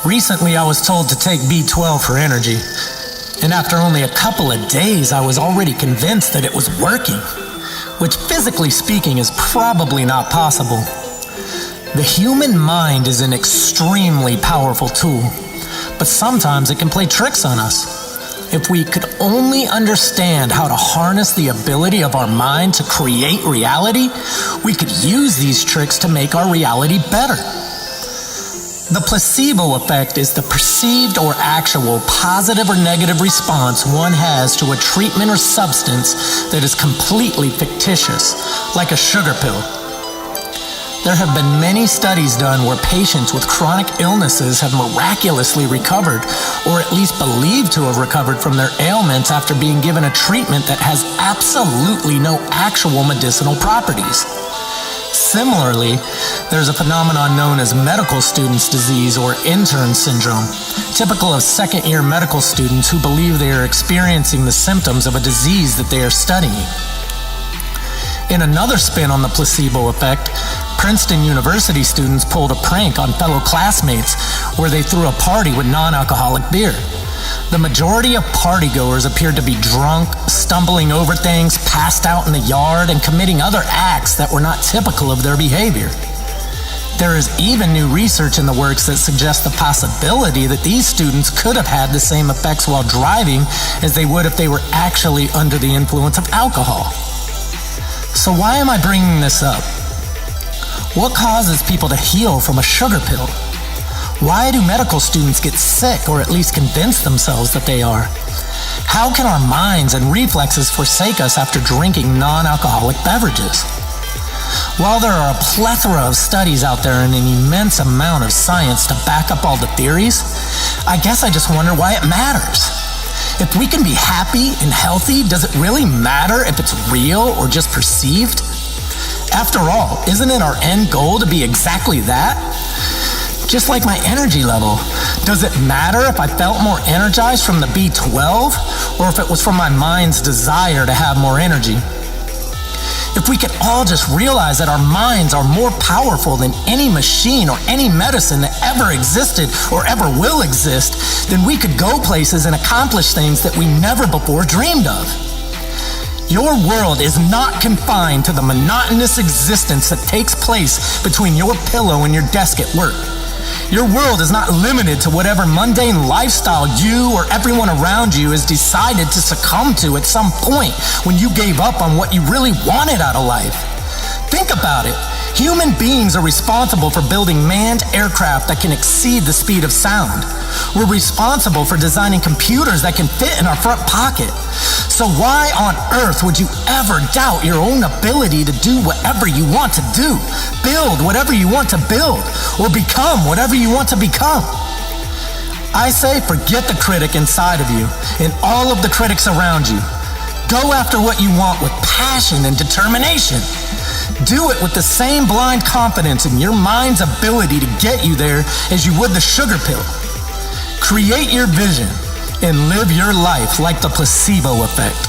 Recently, I was told to take B12 for energy, and after only a couple of days, I was already convinced that it was working, which physically speaking is probably not possible. The human mind is an extremely powerful tool, but sometimes it can play tricks on us. If we could only understand how to harness the ability of our mind to create reality, we could use these tricks to make our reality better. The placebo effect is the perceived or actual positive or negative response one has to a treatment or substance that is completely fictitious, like a sugar pill. There have been many studies done where patients with chronic illnesses have miraculously recovered, or at least believed to have recovered from their ailments after being given a treatment that has absolutely no actual medicinal properties. Similarly, there's a phenomenon known as medical students' disease or intern syndrome, typical of second-year medical students who believe they are experiencing the symptoms of a disease that they are studying. In another spin on the placebo effect, Princeton University students pulled a prank on fellow classmates where they threw a party with non-alcoholic beer. The majority of partygoers appeared to be drunk, stumbling over things, passed out in the yard, and committing other acts that were not typical of their behavior. There is even new research in the works that suggests the possibility that these students could have had the same effects while driving as they would if they were actually under the influence of alcohol. So why am I bringing this up? What causes people to heal from a sugar pill? Why do medical students get sick, or at least convince themselves that they are? How can our minds and reflexes forsake us after drinking non-alcoholic beverages? While there are a plethora of studies out there and an immense amount of science to back up all the theories, I guess I just wonder why it matters. If we can be happy and healthy, does it really matter if it's real or just perceived? After all, isn't it our end goal to be exactly that? Just like my energy level, does it matter if I felt more energized from the B12 or if it was from my mind's desire to have more energy? If we could all just realize that our minds are more powerful than any machine or any medicine that ever existed or ever will exist, then we could go places and accomplish things that we never before dreamed of. Your world is not confined to the monotonous existence that takes place between your pillow and your desk at work. Your world is not limited to whatever mundane lifestyle you or everyone around you has decided to succumb to at some point when you gave up on what you really wanted out of life. Think about it. Human beings are responsible for building manned aircraft that can exceed the speed of sound. We're responsible for designing computers that can fit in our front pocket. So why on earth would you ever doubt your own ability to do whatever you want to do, build whatever you want to build, or become whatever you want to become? I say forget the critic inside of you and all of the critics around you. Go after what you want with passion and determination. Do it with the same blind confidence in your mind's ability to get you there as you would the sugar pill. Create your vision and live your life like the placebo effect.